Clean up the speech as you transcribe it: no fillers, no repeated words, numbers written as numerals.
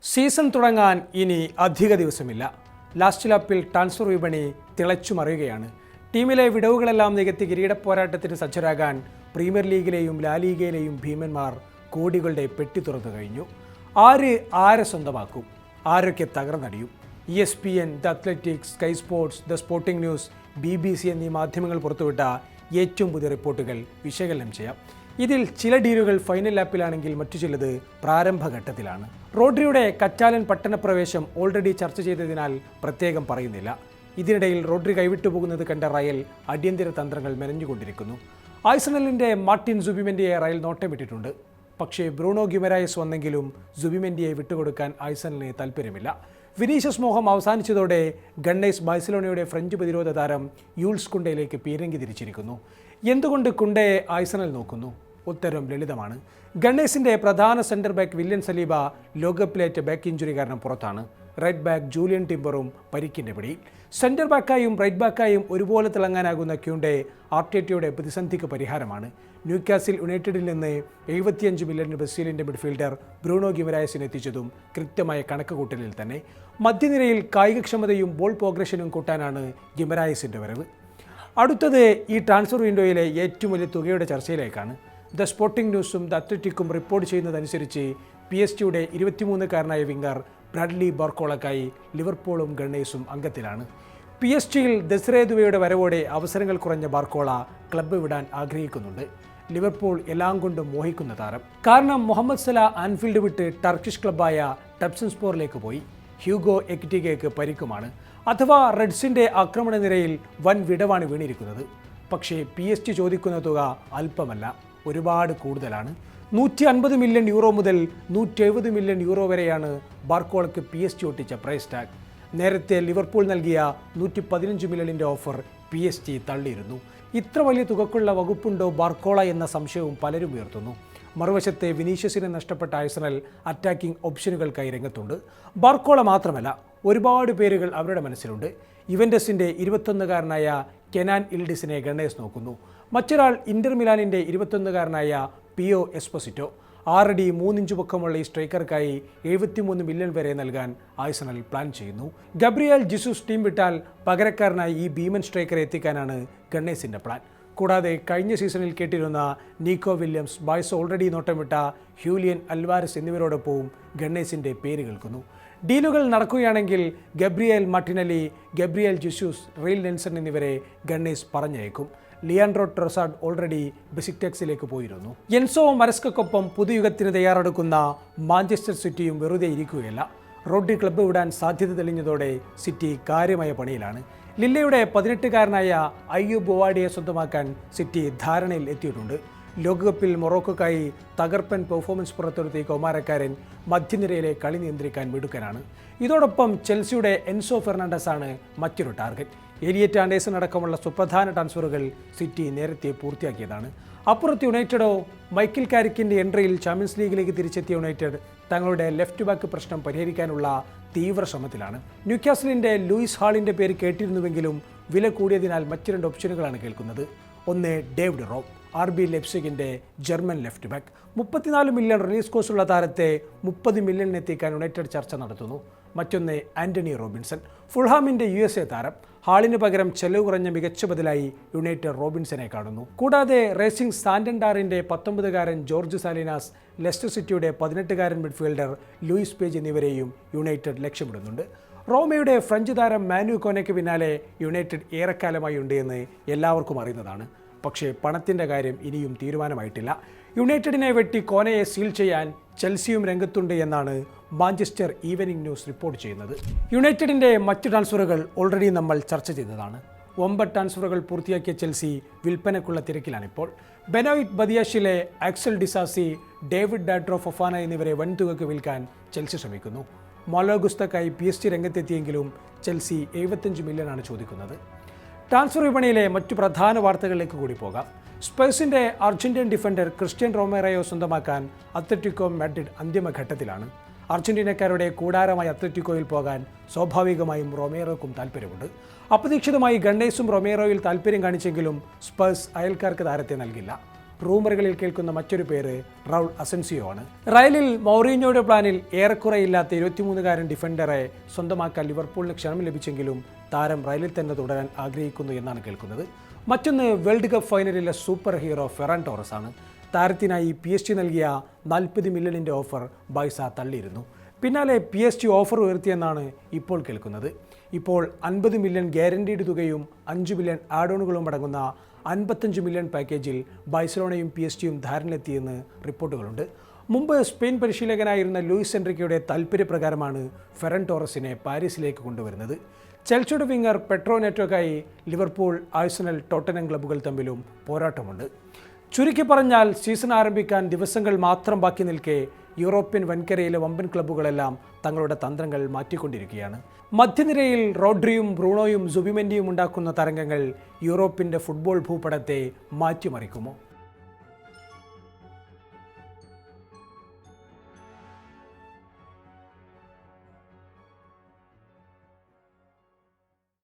Season തുടങ്ങാൻ ഇനി അധിക ദിവസമില്ല. ലാസ്റ്റ് ലാപ്പിൽ ട്രാൻസ്ഫർ വിപണി തിളച്ചുമറിയുകയാണ്. ടീമിലെ വിടവുകളെല്ലാം നികത്തി കിരീട പോരാട്ടത്തിന് സജ്ജരാകാൻ പ്രീമിയർ ലീഗിലെയും ലാലിഗയിലെയും ഭീമന്മാർ കോടികളുടെ പെട്ടി തുറന്നു കഴിഞ്ഞു. ആരെ സ്വന്തമാക്കും, ആരൊക്കെ തകർന്നടിയും? ESPN, the athletics, sky sports, the sporting news, BBC എന്നീ മാധ്യമങ്ങൾ പുറത്തുവിട്ട ഏറ്റവും പുതിയ റിപ്പോർട്ടുകൾ വിശകലനം ചെയ്യാം. ഇതിൽ ചില ഡീലുകൾ ഫൈനൽ ലാപ്പിലാണെങ്കിൽ മറ്റു ചിലത് പ്രാരംഭഘട്ടത്തിലാണ്. റോഡ്രിയുടെ കറ്റാലൻ പട്ടണപ്രവേശം ഓൾറെഡി ചർച്ച ചെയ്തതിനാൽ പ്രത്യേകം പറയുന്നില്ല. ഇതിനിടയിൽ റോഡ്രി കൈവിട്ടുപോകുന്നത് കണ്ട റയൽ അടിയന്തര തന്ത്രങ്ങൾ മെനഞ്ഞുകൊണ്ടിരിക്കുന്നു. ആഴ്സണലിൻ്റെ മാർട്ടിൻ സുബിമെൻഡിയെ റയൽ നോട്ടമിട്ടിട്ടുണ്ട്. പക്ഷേ ബ്രൂണോ ഗിമരായസ് വന്നെങ്കിലും സുബിമെൻഡിയെ വിട്ടുകൊടുക്കാൻ ആഴ്സണലിന് താല്പര്യമില്ല. വിനീഷ്യസ് മോഹം അവസാനിച്ചതോടെ ഗണ്ണേഴ്സ് ബാഴ്സലോണയുടെ ഫ്രഞ്ച് പ്രതിരോധ താരം യൂൾസ് കുണ്ടയിലേക്ക് പീരങ്കി തിരിച്ചിരിക്കുന്നു. എന്തുകൊണ്ട് കുണ്ടയെ ആഴ്സണൽ നോക്കുന്നു? ഉത്തരം ലളിതമാണ്. ഗണ്ണേഴ്സിൻ്റെ പ്രധാന സെൻറ്റർ ബാക്ക് വില്യൻ സലീബ ലോകകപ്പിലേറ്റ ബാക്ക് ഇഞ്ചുറി കാരണം പുറത്താണ്. റൈറ്റ് ബാക്ക് ജൂലിയൻ ടിംബറും പരിക്കിൻ്റെ പിടിയിൽ. സെൻറ്റർ ബാക്കായും റൈറ്റ് ബാക്കായും ഒരുപോലെ തിളങ്ങാനാകുന്ന ക്യൂണ്ടെ ആർട്ടേറ്റയുടെ പ്രതിസന്ധിക്ക് പരിഹാരമാണ്. ന്യൂകാസിൽ യുണൈറ്റഡിൽ നിന്ന് 75 മില്യൺ ബ്രസീലിൻ്റെ മിഡ്ഫീൽഡർ ബ്രൂണോ ഗിമരായസിനെ എത്തിച്ചതും കൃത്യമായ കണക്കുകൂട്ടലിൽ തന്നെ. മധ്യനിരയിൽ കായികക്ഷമതയും ബോൾ പ്രോഗ്രഷനും കൂട്ടാനാണ് ഗിമരായസിൻ്റെ വരവ്. അടുത്തത് ഈ ട്രാൻസ്ഫർ വിൻഡോയിലെ ഏറ്റവും വലിയ തുകയുടെ ചർച്ചയിലേക്കാണ്. ദ സ്പോർട്ടിംഗ് ന്യൂസും ദ അത്ലറ്റിക്കും റിപ്പോർട്ട് ചെയ്യുന്നതനുസരിച്ച് PSG-യുടെ 23-കാരനായ വിംഗർ ബ്രാഡ്ലി ബാർക്കോളക്കായി ലിവർപൂളും ഗണ്ണേഴ്സും അംഗത്തിലാണ്. PSG-യിൽ ദെസ്റേ ദുവയുടെ വരവോടെ അവസരങ്ങൾ കുറഞ്ഞ ബാർക്കോള ക്ലബ്ബ് വിടാൻ ആഗ്രഹിക്കുന്നുണ്ട്. ലിവർപൂൾ എല്ലാം കൊണ്ടും മോഹിക്കുന്ന താരം. കാരണം മുഹമ്മദ് സലാ ആൻഫീൽഡ് വിട്ട് ടർക്കിഷ് ക്ലബ്ബായ ടബ്സൺസ്പോറിലേക്ക് പോയി. ഹ്യൂഗോ എക്റ്റിഗയ്ക്ക് പരിക്കുമാണ്. അഥവാ റെഡ്സിൻ്റെ ആക്രമണ നിരയിൽ വൻ വിടവാണ് വീണിരിക്കുന്നത്. പക്ഷേ PSG ചോദിക്കുന്ന തുക അല്പമല്ല, ഒരുപാട് കൂടുതലാണ്. 150 മില്യൺ യൂറോ മുതൽ 170 മില്യൺ യൂറോ വരെയാണ് ബാർക്കോളയ്ക്ക് PSG ഒട്ടിച്ച പ്രൈസ് ടാഗ്. നേരത്തെ ലിവർപൂൾ നൽകിയ 115 മില്യണിൻ്റെ ഓഫർ PSG തള്ളിയിരുന്നു. ഇത്ര വലിയ തുകക്കുള്ള വകുപ്പുണ്ടോ ബാർക്കോള എന്ന സംശയവും പലരും ഉയർത്തുന്നു. മറുവശത്തെ വിനീഷ്യസിനെ നഷ്ടപ്പെട്ട ആഴ്സണൽ അറ്റാക്കിംഗ് ഓപ്ഷനുകൾക്കായി രംഗത്തുണ്ട്. ബാർക്കോള മാത്രമല്ല, ഒരുപാട് പേരുകൾ അവരുടെ മനസ്സിലുണ്ട്. യുവൻറ്റസിൻ്റെ 21-കാരനായ കെനാൻ ഇൽഡിസിനെ ഗണ്ണേഴ്സ് നോക്കുന്നു. മറ്റൊരാൾ ഇന്റർ മിലാനിൻ്റെ 21-കാരനായ പിയോ എസ്പോസിറ്റോ. 6 അടി 3 ഇഞ്ച് പൊക്കമുള്ള ഈ സ്ട്രൈക്കർക്കായി 73 മില്യൺ വരെ നൽകാൻ ആഴ്സണൽ പ്ലാൻ ചെയ്യുന്നു. ഗബ്രിയേൽ ജിസൂസ് ടീം വിട്ടാൽ പകരക്കാരനായി ഈ ഭീമൻ സ്ട്രൈക്കറെ എത്തിക്കാനാണ് ഗണ്ണേഴ്സിൻ്റെ പ്ലാൻ. കൂടാതെ കഴിഞ്ഞ സീസണിൽ കേട്ടിരുന്ന നീക്കോ വില്യംസ്, ബാഴ്സ ഓൾറെഡി നോട്ടമിട്ട ഹ്യൂലിയൻ അൽവാരസ് എന്നിവരോടൊപ്പവും ഗണ്ണേഴ്സിൻ്റെ പേര് കേൾക്കുന്നു. ഡീലുകൾ നടക്കുകയാണെങ്കിൽ Gabriel Martinelli, Gabriel Jesus, Reiss Nelson എന്നിവരെ ഗണ്ണേഴ്സ് പറഞ്ഞയക്കും. ലിയാൻഡ്രോ ട്രൊസാർഡ് ഓൾറെഡി ബെസിക്ടാക്സിലേക്ക് പോയിരുന്നു. എൻസോ മരസ്കക്കൊപ്പം പുതുയുഗത്തിന് തയ്യാറെടുക്കുന്ന മാഞ്ചസ്റ്റർ സിറ്റിയും വെറുതെ ഇരിക്കുകയല്ല. റോഡ്രി ക്ലബ്ബ് വിടാൻ സാധ്യത തെളിഞ്ഞതോടെ സിറ്റി കാര്യമായ പണിയിലാണ്. ലില്ലയുടെ 18-കാരനായ അയ്യൂബ് ബൊവാഡിയെ സ്വന്തമാക്കാൻ സിറ്റി ധാരണയിൽ എത്തിയിട്ടുണ്ട്. ലോകകപ്പിൽ മൊറോക്കോക്കായി തകർപ്പൻ പെർഫോമൻസ് പുറത്തെടുത്ത ഈ കൗമാരക്കാരൻ മധ്യനിരയിലെ കളി നിയന്ത്രിക്കാൻ മിടുക്കനാണ്. ഇതോടൊപ്പം ചെൽസിയുടെ എൻസോ ഫെർണാണ്ടസ് ആണ് മറ്റൊരു ടാർഗറ്റ്. എലിയറ്റ് ആൻഡേഴ്സൺ അടക്കമുള്ള സുപ്രധാന ട്രാൻസ്ഫറുകൾ സിറ്റി നേരത്തെ പൂർത്തിയാക്കിയതാണ്. അപ്പുറത്ത് യുണൈറ്റഡോ? മൈക്കിൾ കാരിക്കിൻ്റെ എൻട്രിയിൽ ചാമ്പ്യൻസ് ലീഗിലേക്ക് തിരിച്ചെത്തിയ യുണൈറ്റഡ് തങ്ങളുടെ ലെഫ്റ്റ് ബാക്ക് പ്രശ്നം പരിഹരിക്കാനുള്ള തീവ്ര ശ്രമത്തിലാണ്. ന്യൂകാസിലിൻ്റെ ലൂയിസ് ഹാളിൻ്റെ പേര് കേട്ടിരുന്നുവെങ്കിലും വില കൂടിയതിനാൽ മറ്റ് 2 ഓപ്ഷനുകളാണ് കേൾക്കുന്നത്. ഒന്ന് ഡേവിഡ് റോം, RB ലെപ്സിഗിൻ്റെ German left back. 34 million release കോസ്റ്റുള്ള താരത്തെ 30 മില്യണിന് എത്തിക്കാൻ യുണൈറ്റഡ് ചർച്ച നടത്തുന്നു. മറ്റൊന്ന് ആൻ്റണി റോബിൻസൺ, ഫുൾഹാമിൻ്റെ USA താരം. ഹാളിന് പകരം ചെലവ് കുറഞ്ഞ മികച്ച ബദലായി യുണൈറ്റഡ് റോബിൻസനെ കാണുന്നു. കൂടാതെ റേസിംഗ് സാൻഡൻഡാറിൻ്റെ 19-കാരൻ ജോർജ് സാലിനാസ്, ലെസ്റ്റർ സിറ്റിയുടെ 18-കാരൻ മിഡ്ഫീൽഡർ ലൂയിസ് പേജ് എന്നിവരെയും യുണൈറ്റഡ് ലക്ഷ്യമിടുന്നുണ്ട്. റോമയുടെ ഫ്രഞ്ച് താരം മാനു കോനയ്ക്ക് പിന്നാലെ യുണൈറ്റഡ് ഏറെക്കാലമായി ഉണ്ട് എന്ന് എല്ലാവർക്കും അറിയുന്നതാണ്. പക്ഷേ പണത്തിൻ്റെ കാര്യം ഇനിയും തീരുമാനമായിട്ടില്ല. യുണൈറ്റഡിനെ വെട്ടി കോനയെ സീൽ ചെയ്യാൻ ചെൽസിയും രംഗത്തുണ്ട് എന്നാണ് മാഞ്ചസ്റ്റർ ഈവനിംഗ് ന്യൂസ് റിപ്പോർട്ട് ചെയ്യുന്നത്. യുണൈറ്റഡിൻ്റെ മറ്റ് ട്രാൻസ്ഫറുകൾ ഓൾറെഡി നമ്മൾ ചർച്ച ചെയ്തതാണ്. 9 ട്രാൻസ്ഫറുകൾ പൂർത്തിയാക്കിയ ചെൽസി വിൽപ്പനയ്ക്കുള്ള തിരക്കിലാണിപ്പോൾ. ബെനോയിറ്റ് ബദിയാഷിലെ Axel Disasi, David Datro Fofana എന്നിവരെ വൻതുകയ്ക്ക് വിൽക്കാൻ ചെൽസി ശ്രമിക്കുന്നു. മോലോ ഗുസ്തക്കായി PSG രംഗത്തെത്തിയെങ്കിലും ചെൽസി 75 മില്യണാണ് ചോദിക്കുന്നത്. ട്രാൻസ്ഫർ വിപണിയിലെ മറ്റു പ്രധാന വാർത്തകളിലേക്ക് കൂടി പോകാം. സ്പേഴ്സിൻ്റെ അർജന്റീൻ ഡിഫൻഡർ ക്രിസ്ത്യൻ റൊമേറോയെ സ്വന്തമാക്കാൻ അത്ലറ്റിക്കോ മാഡ്രിഡ് അന്തിമഘട്ടത്തിലാണ്. അർജന്റീനക്കാരുടെ കൂടാരമായ അത്ലറ്റിക്കോയിൽ പോകാൻ സ്വാഭാവികമായും റൊമേറോയ്ക്കും താല്പര്യമുണ്ട്. അപ്രതീക്ഷിതമായി ഗണ്ണേഴ്സും റൊമേറോയിൽ താല്പര്യം കാണിച്ചെങ്കിലും സ്പേഴ്സ് അയൽക്കാർക്ക് താരത്തെ നൽകില്ല. റൂമറുകളിൽ കേൾക്കുന്ന മറ്റൊരു പേര് റൗൾ അസൻസിയോ ആണ്. റയലിൽ മൗറീഞ്ഞോയുടെ പ്ലാനിൽ ഏറെക്കുറെ ഇല്ലാത്ത 23-കാരൻ ഡിഫൻഡറെ സ്വന്തമാക്കാൻ ലിവർപൂളിന് ക്ഷണം ലഭിച്ചെങ്കിലും താരം റയലിൽ തന്നെ തുടരാൻ ആഗ്രഹിക്കുന്നു എന്നാണ് കേൾക്കുന്നത്. മറ്റൊന്ന് വേൾഡ് കപ്പ് ഫൈനലിലെ സൂപ്പർ ഹീറോ ഫെറാൻ ടോറസ് ആണ്. താരത്തിനായി PSG നൽകിയ 40 മില്യണിൻ്റെ ഓഫർ ബാഴ്സ തള്ളിയിരുന്നു. പിന്നാലെ PSG ഓഫർ ഉയർത്തിയെന്നാണ് ഇപ്പോൾ കേൾക്കുന്നത്. ഇപ്പോൾ 50 മില്യൺ ഗ്യാരണ്ടീഡ് തുകയും 5 മില്യൺ ആഡോണുകളും അടങ്ങുന്ന 55 മില്യൺ പാക്കേജിൽ ബാഴ്സലോണയും PSG ധാരണയിലെത്തിയെന്ന് റിപ്പോർട്ടുകളുണ്ട്. മുമ്പ് സ്പെയിൻ പരിശീലകനായിരുന്ന ലൂയിസ് എൻറിക്കയുടെ താൽപ്പര്യപ്രകാരമാണ് ഫെറൻ ടോറസിനെ പാരീസിലേക്ക് കൊണ്ടുവരുന്നത്. ചെൽസിയുടെ winger Pedro Neto Liverpool, Arsenal, Tottenham ക്ലബ്ബുകൾ തമ്മിലും പോരാട്ടമുണ്ട്. ചുരുക്കി പറഞ്ഞാൽ സീസൺ ആരംഭിക്കാൻ ദിവസങ്ങൾ മാത്രം ബാക്കി നിൽക്കെ യൂറോപ്യൻ വൻകരയിലെ വമ്പൻ ക്ലബ്ബുകളെല്ലാം തങ്ങളുടെ തന്ത്രങ്ങൾ മാറ്റിക്കൊണ്ടിരിക്കുകയാണ്. മധ്യനിരയിൽ റോഡ്രിയും ബ്രൂണോയും സുബിമെൻഡിയും ഉണ്ടാക്കുന്ന തരംഗങ്ങൾ യൂറോപ്പിൻ്റെ ഫുട്ബോൾ ഭൂപടത്തെ മാറ്റിമറിക്കുമോ?